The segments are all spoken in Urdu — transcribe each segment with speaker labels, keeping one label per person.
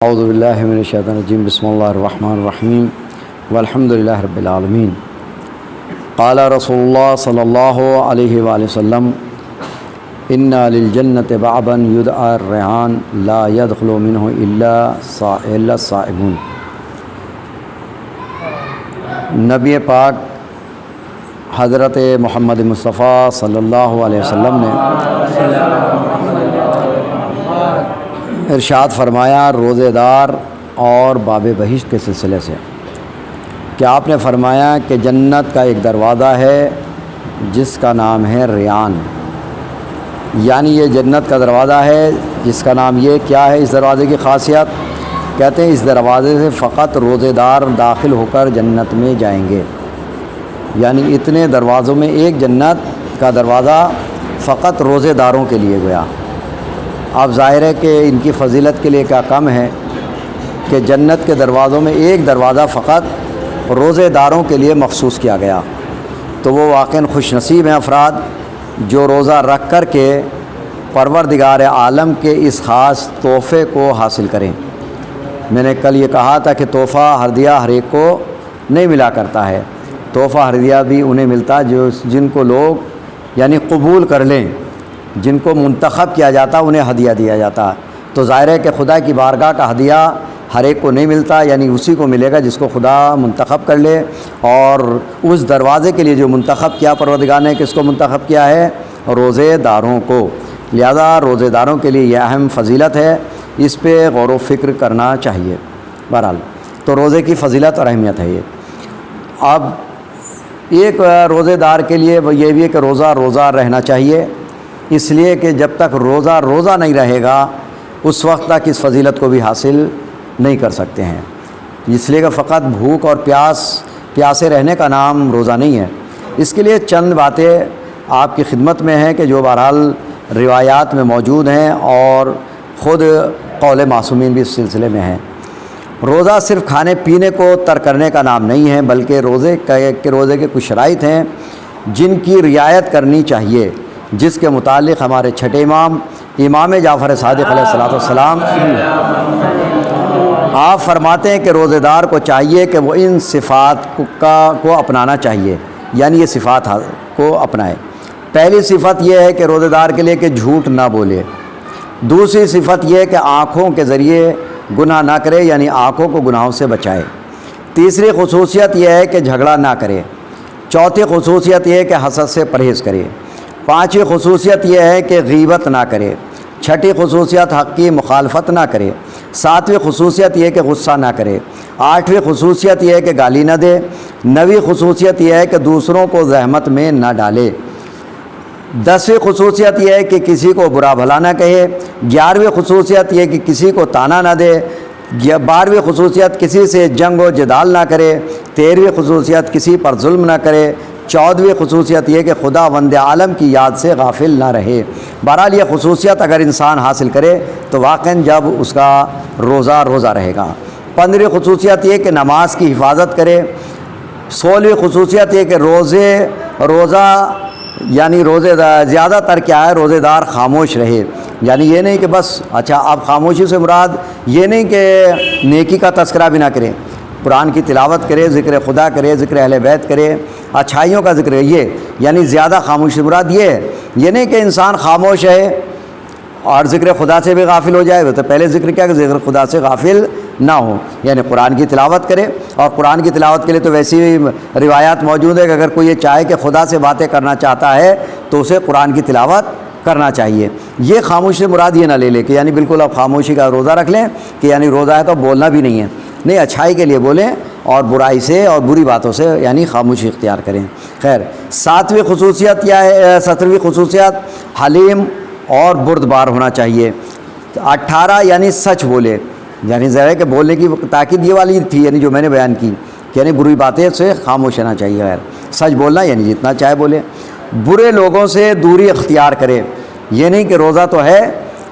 Speaker 1: اعوذ باللہ من الشیطان الرجیم بسم اللہ الرحمن الرحیم والحمد للہ رب العالمین قال رسول اللہ صلی اللہ علیہ وآلہ وسلم ان للجنۃ بابا یدعى الریحان لا يدخل منہ الا الصائمون۔ نبی پاک حضرت محمد مصطفیٰ صلی اللہ علیہ وسلم نے ارشاد فرمایا روزے دار اور باب بہشت کے سلسلے سے کہ آپ نے فرمایا کہ جنت کا ایک دروازہ ہے جس کا نام ہے ریان، یعنی یہ جنت کا دروازہ ہے جس کا نام یہ کیا ہے اس دروازے کی خاصیت؟ کہتے ہیں اس دروازے سے فقط روزے دار داخل ہو کر جنت میں جائیں گے، یعنی اتنے دروازوں میں ایک جنت کا دروازہ فقط روزے داروں کے لیے گیا۔ اب ظاہر ہے کہ ان کی فضیلت کے لیے کیا کم ہے کہ جنت کے دروازوں میں ایک دروازہ فقط روزے داروں کے لیے مخصوص کیا گیا، تو وہ واقعاً خوش نصیب ہیں افراد جو روزہ رکھ کر کے پروردگار عالم کے اس خاص تحفے کو حاصل کریں۔ میں نے کل یہ کہا تھا کہ تحفہ ہدیہ ہر ایک کو نہیں ملا کرتا ہے، تحفہ ہدیہ بھی انہیں ملتا جن کو لوگ یعنی قبول کر لیں، جن کو منتخب کیا جاتا انہیں ہدیہ دیا جاتا۔ تو ظاہر ہے کہ خدا کی بارگاہ کا ہدیہ ہر ایک کو نہیں ملتا، یعنی اسی کو ملے گا جس کو خدا منتخب کر لے، اور اس دروازے کے لیے جو منتخب کیا پروردگار نے کس کو منتخب کیا ہے؟ روزے داروں کو۔ لہذا روزے داروں کے لیے یہ اہم فضیلت ہے، اس پہ غور و فکر کرنا چاہیے۔ بہرحال تو روزے کی فضیلت اور اہمیت ہے یہ۔ اب ایک روزے دار کے لیے یہ بھی ہے کہ روزہ رہنا چاہیے، اس لیے کہ جب تک روزہ نہیں رہے گا اس وقت تک اس فضیلت کو بھی حاصل نہیں کر سکتے ہیں، اس لیے کہ فقط بھوک اور پیاسے رہنے کا نام روزہ نہیں ہے۔ اس کے لیے چند باتیں آپ کی خدمت میں ہیں کہ جو بہرحال روایات میں موجود ہیں اور خود قول معصومین بھی اس سلسلے میں ہیں۔ روزہ صرف کھانے پینے کو ترک کرنے کا نام نہیں ہے، بلکہ روزے کے کچھ شرائط ہیں جن کی رعایت کرنی چاہیے، جس کے متعلق ہمارے چھٹے امام جعفر صادق علیہ السلام آپ فرماتے ہیں کہ روزے دار کو چاہیے کہ وہ ان صفات کو اپنانا چاہیے، یعنی یہ صفات کو اپنائے۔ پہلی صفت یہ ہے کہ روزے دار کے لیے کہ جھوٹ نہ بولے، دوسری صفت یہ ہے کہ آنکھوں کے ذریعے گناہ نہ کرے، یعنی آنکھوں کو گناہوں سے بچائے۔ تیسری خصوصیت یہ ہے کہ جھگڑا نہ کرے۔ چوتھی خصوصیت یہ ہے کہ حسد سے پرہیز کرے۔ پانچویں خصوصیت یہ ہے کہ غیبت نہ کرے۔ چھٹی خصوصیت حق کی مخالفت نہ کرے۔ ساتویں خصوصیت یہ ہے کہ غصہ نہ کرے۔ آٹھویں خصوصیت یہ ہے کہ گالی نہ دے۔ نویں خصوصیت یہ ہے کہ دوسروں کو زحمت میں نہ ڈالے۔ دسویں خصوصیت یہ ہے کہ کسی کو برا بھلا نہ کہے۔ گیارہویں خصوصیت یہ ہے کہ کسی کو طعنہ نہ دے۔ بارہویں خصوصیت کسی سے جنگ و جدال نہ کرے۔ تیرہویں خصوصیت کسی پر ظلم نہ کرے۔ چودہویں خصوصیت یہ کہ خدا وند عالم کی یاد سے غافل نہ رہے۔ بہرحال یہ خصوصیت اگر انسان حاصل کرے تو واقعاً جب اس کا روزہ رہے گا۔ 15ویں خصوصیت یہ کہ نماز کی حفاظت کرے۔ 16ویں خصوصیت یہ کہ روزہ یعنی زیادہ تر کیا ہے روزے دار خاموش رہے، یعنی یہ نہیں کہ بس اب خاموشی سے مراد یہ نہیں کہ نیکی کا تذکرہ بھی نہ کرے، قرآن کی تلاوت کرے، ذکر خدا کرے، ذکر اہل بیت کرے، اچھائیوں کا ذکر ہے، یہ یعنی زیادہ خاموشی مراد یہ نہیں کہ انسان خاموش ہے اور ذکر خدا سے بھی غافل ہو جائے، تو پہلے ذکر کیا کہ ذکر خدا سے غافل نہ ہو، یعنی قرآن کی تلاوت کرے۔ اور قرآن کی تلاوت کے لیے تو ویسی روایات موجود ہے کہ اگر کوئی یہ چاہے کہ خدا سے باتیں کرنا چاہتا ہے تو اسے قرآن کی تلاوت کرنا چاہیے۔ یہ خاموشی مراد یہ نہ لے کہ یعنی بالکل اب خاموشی کا روزہ رکھ لیں کہ یعنی روزہ ہے تو بولنا بھی نہیں ہے، نہیں، اچھائی کے لیے بولیں اور برائی سے اور بری باتوں سے یعنی خاموشی اختیار کریں۔ خیر، 7ویں خصوصیت کیا ہے؟ 17ویں خصوصیت حلیم اور بردبار ہونا چاہیے۔ 18 یعنی سچ بولے، یعنی ظاہر ہے کہ بولنے کی تاکید یہ والی تھی یعنی جو میں نے بیان کی کہ یعنی بری باتیں سے خاموش رہنا چاہیے، خیر سچ بولنا یعنی جتنا چاہے بولے۔ برے لوگوں سے دوری اختیار کرے، یہ نہیں کہ روزہ تو ہے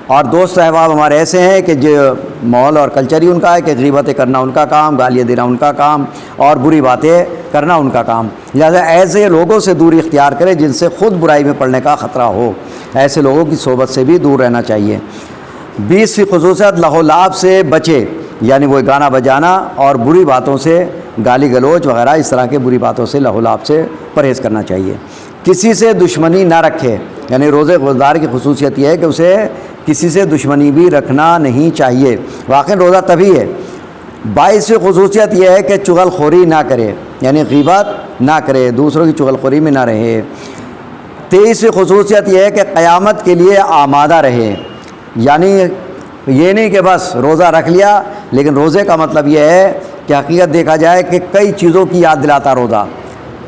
Speaker 1: اور دوست احباب ہمارے ایسے ہیں کہ جو ماحول اور کلچر ہی ان کا ہے کہ غیبتیں کرنا ان کا کام، گالیاں دینا ان کا کام اور بری باتیں کرنا ان کا کام، لہٰذا ایسے لوگوں سے دوری اختیار کرے جن سے خود برائی میں پڑنے کا خطرہ ہو، ایسے لوگوں کی صحبت سے بھی دور رہنا چاہیے۔ 20 خصوصیت لہو لعب سے بچے، یعنی وہ گانا بجانا اور بری باتوں سے، گالی گلوچ وغیرہ اس طرح کے بری باتوں سے لہو لعب سے پرہیز کرنا چاہیے۔ کسی سے دشمنی نہ رکھے، یعنی روزے دار کی خصوصیت یہ ہے کہ اسے کسی سے دشمنی بھی رکھنا نہیں چاہیے، واقعی روزہ تبھی ہے۔ 22ویں خصوصیت یہ ہے کہ چغل خوری نہ کرے، یعنی غیبت نہ کرے، دوسروں کی چغل خوری میں نہ رہے۔ 23ویں خصوصیت یہ ہے کہ قیامت کے لیے آمادہ رہے، یعنی یہ نہیں کہ بس روزہ رکھ لیا، لیکن روزے کا مطلب یہ ہے کہ حقیقت دیکھا جائے کہ کئی چیزوں کی یاد دلاتا روزہ۔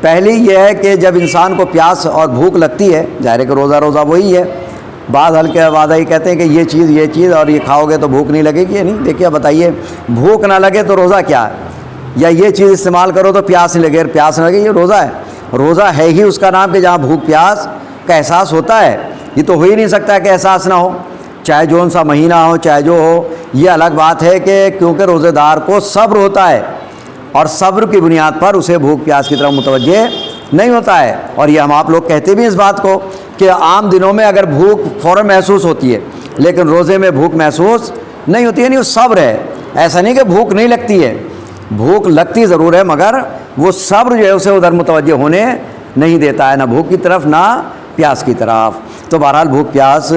Speaker 1: پہلی یہ ہے کہ جب انسان کو پیاس اور بھوک لگتی ہے، ظاہر ہے کہ روزہ وہی ہے، بعض ہلکے وعدہ ہی کہتے ہیں کہ یہ چیز اور یہ کھاؤ گے تو بھوک نہیں لگے گی، یا نہیں؟ دیکھیے بتائیے، بھوک نہ لگے تو روزہ کیا ہے؟ یا یہ چیز استعمال کرو تو پیاس نہیں لگے، پیاس نہ لگے، یہ روزہ ہے؟ روزہ ہے ہی اس کا نام کہ جہاں بھوک پیاس کا احساس ہوتا ہے، یہ تو ہو ہی نہیں سکتا ہے کہ احساس نہ ہو، چاہے جون سا مہینہ ہو چاہے جو ہو۔ یہ الگ بات ہے کہ کیونکہ روزے دار کو صبر ہوتا ہے، اور صبر کی بنیاد پر اسے بھوک پیاس کی طرف متوجہ نہیں ہوتا ہے۔ اور یہ ہم آپ لوگ کہتے بھی اس بات کو کہ عام دنوں میں اگر بھوک فوراً محسوس ہوتی ہے، لیکن روزے میں بھوک محسوس نہیں ہوتی، یعنی وہ صبر ہے۔ ایسا نہیں کہ بھوک نہیں لگتی ہے، بھوک لگتی ضرور ہے، مگر وہ صبر جو ہے اسے ادھر متوجہ ہونے نہیں دیتا ہے، نہ بھوک کی طرف نہ پیاس کی طرف۔ تو بہرحال بھوک پیاس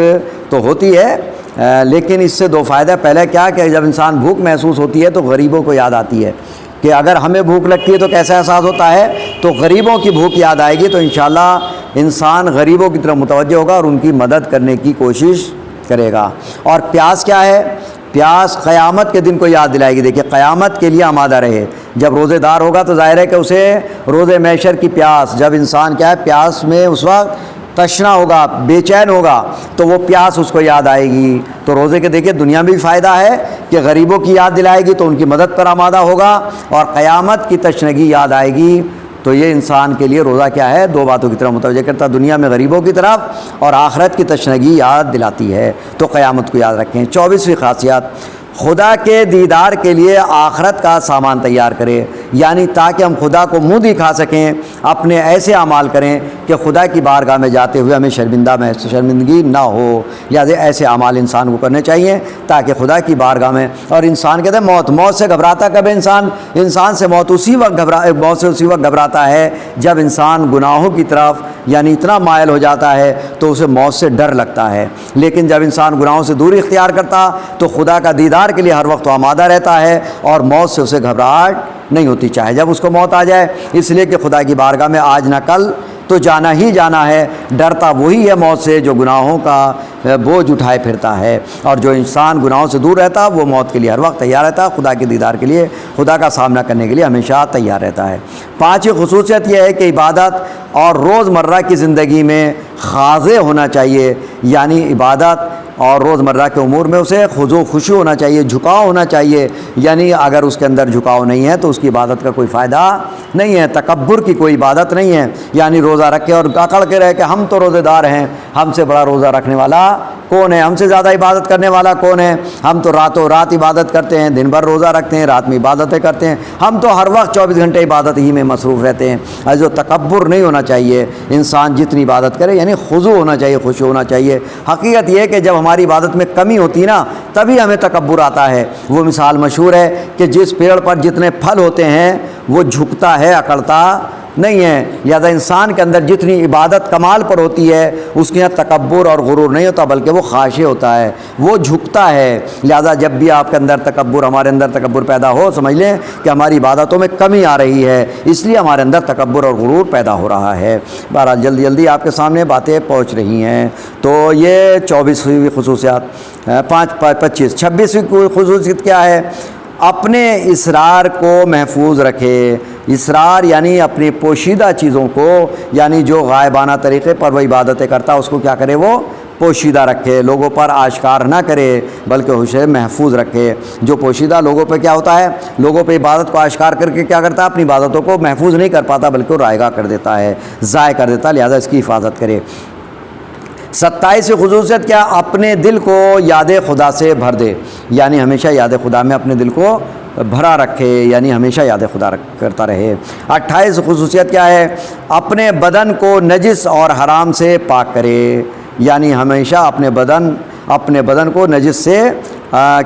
Speaker 1: تو ہوتی ہے، لیکن اس سے دو فائدہ۔ پہلے کیا کہ جب انسان بھوک محسوس ہوتی ہے تو غریبوں کو یاد آتی ہے کہ اگر ہمیں بھوک لگتی ہے تو کیسا احساس ہوتا ہے، تو غریبوں کی بھوک یاد آئے گی، تو انشاءاللہ انسان غریبوں کی طرف متوجہ ہوگا اور ان کی مدد کرنے کی کوشش کرے گا۔ اور پیاس کیا ہے؟ پیاس قیامت کے دن کو یاد دلائے گی۔ دیکھیے قیامت کے لیے آمادہ رہے، جب روزے دار ہوگا تو ظاہر ہے کہ اسے روزے محشر کی پیاس، جب انسان کیا ہے پیاس میں اس وقت تشنا ہوگا، بے چین ہوگا، تو وہ پیاس اس کو یاد آئے گی۔ تو روزے کے دیکھیے دنیا میں بھی فائدہ ہے کہ غریبوں کی یاد دلائے گی تو ان کی مدد پر آمادہ ہوگا، اور قیامت کی تشنگی یاد آئے گی تو یہ انسان کے لیے روزہ کیا ہے؟ دو باتوں کی طرف متوجہ کرتا ہے، دنیا میں غریبوں کی طرف اور آخرت کی تشنگی یاد دلاتی ہے، تو قیامت کو یاد رکھیں۔ 24ویں خاصیت، خدا کے دیدار کے لیے آخرت کا سامان تیار کرے، یعنی تاکہ ہم خدا کو منہ دکھا سکیں، اپنے ایسے اعمال کریں کہ خدا کی بارگاہ میں جاتے ہوئے ہمیں شرمندگی نہ ہو۔ یا ایسے اعمال انسان کو کرنے چاہیے تاکہ خدا کی بارگاہ میں، اور انسان کہتے ہیں موت سے گھبراتا کب ہے انسان سے موت اسی وقت گھبراتا ہے جب انسان گناہوں کی طرف یعنی اتنا مائل ہو جاتا ہے تو اسے موت سے ڈر لگتا ہے۔ لیکن جب انسان گناہوں سے دوری اختیار کرتا تو خدا کا دیدار کے لیے ہر وقت آمادہ رہتا ہے، اور موت سے اسے گھبراہٹ نہیں ہوتی، چاہے جب اس کو موت آ جائے، اس لیے کہ خدا کی بارگاہ میں آج نہ کل تو جانا ہی جانا ہے۔ ڈرتا وہی ہے موت سے جو گناہوں کا بوجھ اٹھائے پھرتا ہے، اور جو انسان گناہوں سے دور رہتا وہ موت کے لیے ہر وقت تیار رہتا ہے، خدا کے دیدار کے لیے، خدا کا سامنا کرنے کے لیے ہمیشہ تیار رہتا ہے۔ 5ویں خصوصیت یہ ہے کہ عبادت اور روزمرہ کی زندگی میں خاضع ہونا چاہیے، یعنی عبادت اور روزمرہ کے امور میں اسے خضوع و خشوع ہونا چاہیے، جھکاؤ ہونا چاہیے، یعنی اگر اس کے اندر جھکاؤ نہیں ہے تو اس کی عبادت کا کوئی فائدہ نہیں ہے، تکبر کی کوئی عبادت نہیں ہے، یعنی روزہ رکھے اور اکڑ کے رہے کہ ہم تو روزے دار ہیں، ہم سے بڑا روزہ رکھنے والا کون ہے، ہم سے زیادہ عبادت کرنے والا کون ہے، ہم تو راتوں رات عبادت کرتے ہیں، دن بھر روزہ رکھتے ہیں، رات میں عبادتیں کرتے ہیں، ہم تو ہر وقت 24 گھنٹے عبادت ہی میں مصروف رہتے ہیں۔ جو تکبر نہیں ہونا چاہیے، انسان جتنی عبادت کرے یعنی خضوع ہونا چاہیے، خشوع ہونا چاہیے۔ حقیقت یہ ہے کہ جب ہماری عبادت میں کمی ہوتی ہے نا تبھی ہمیں تکبر آتا ہے۔ وہ مثال مشہور ہے کہ جس پیڑ پر جتنے پھل ہوتے ہیں وہ جھکتا ہے، اکڑتا نہیں ہے۔ لہٰذا انسان کے اندر جتنی عبادت کمال پر ہوتی ہے اس کے یہاں تکبر اور غرور نہیں ہوتا، بلکہ وہ خاشع ہوتا ہے، وہ جھکتا ہے۔ لہٰذا جب بھی آپ کے اندر تکبر، ہمارے اندر تکبر پیدا ہو، سمجھ لیں کہ ہماری عبادتوں میں کمی آ رہی ہے، اس لیے ہمارے اندر تکبر اور غرور پیدا ہو رہا ہے۔ بہرحال جلدی جلدی آپ کے سامنے باتیں پہنچ رہی ہیں۔ تو یہ 24ویں خصوصیات، 25 26ویں خصوصیت کیا ہے؟ اپنے اسرار کو محفوظ رکھے۔ اسرار یعنی اپنی پوشیدہ چیزوں کو، یعنی جو غائبانہ طریقے پر وہ عبادتیں کرتا اس کو کیا کرے؟ وہ پوشیدہ رکھے، لوگوں پر آشکار نہ کرے بلکہ اسے محفوظ رکھے۔ جو پوشیدہ لوگوں پہ کیا ہوتا ہے؟ لوگوں پہ عبادت کو آشکار کر کے کیا کرتا ہے؟ اپنی عبادتوں کو محفوظ نہیں کر پاتا بلکہ وہ رائگاں کر دیتا ہے، ضائع کر دیتا ہے، لہذا اس کی حفاظت کرے۔ 27ویں خصوصیت کیا؟ اپنے دل کو یاد خدا سے بھر دے، یعنی ہمیشہ یاد خدا میں اپنے دل کو بھرا رکھے، یعنی ہمیشہ یاد خدا کرتا رہے۔ 28 خصوصیت کیا ہے؟ اپنے بدن کو نجس اور حرام سے پاک کرے، یعنی ہمیشہ اپنے بدن اپنے بدن کو نجس سے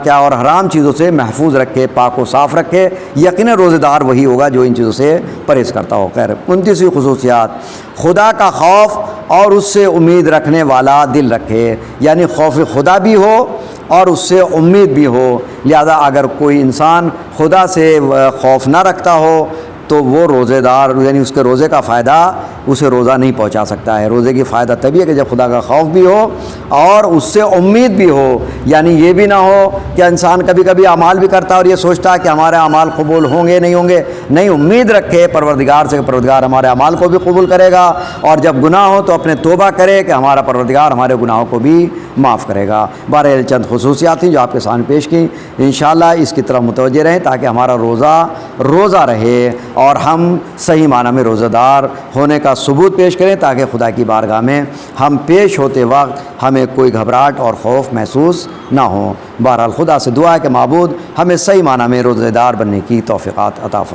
Speaker 1: کیا اور حرام چیزوں سے محفوظ رکھے، پاک و صاف رکھے، یقیناً روزہ دار وہی ہوگا جو ان چیزوں سے پرہیز کرتا ہو۔ خیر، 29ویں خصوصیات، خدا کا خوف اور اس سے امید رکھنے والا دل رکھے، یعنی خوف خدا بھی ہو اور اس سے امید بھی ہو۔ لہذا اگر کوئی انسان خدا سے خوف نہ رکھتا ہو تو وہ روزے دار یعنی اس کے روزے کا فائدہ اسے روزہ نہیں پہنچا سکتا ہے۔ روزے کی فائدہ تبھی ہے کہ جب خدا کا خوف بھی ہو اور اس سے امید بھی ہو، یعنی یہ بھی نہ ہو کہ انسان کبھی کبھی اعمال بھی کرتا ہے اور یہ سوچتا ہے کہ ہمارے اعمال قبول ہوں گے نہیں ہوں گے، نہیں، امید رکھے پروردگار سے کہ پروردگار ہمارے اعمال کو بھی قبول کرے گا، اور جب گناہ ہو تو اپنے توبہ کرے کہ ہمارا پروردگار ہمارے گناہوں کو بھی معاف کرے گا۔ بہرحال چند خصوصیات تھیں جو آپ کے سامنے پیش کی، انشاءاللہ اس کی طرف متوجہ رہیں تاکہ ہمارا روزہ رہے اور ہم صحیح معنی میں روزہ دار ہونے کا ثبوت پیش کریں تاکہ خدا کی بارگاہ میں ہم پیش ہوتے وقت ہمیں کوئی گھبراہٹ اور خوف محسوس نہ ہو۔ بہرحال خدا سے دعا ہے کہ معبود ہمیں صحیح معنی میں روزہ دار بننے کی توفیقات عطا فرمائے۔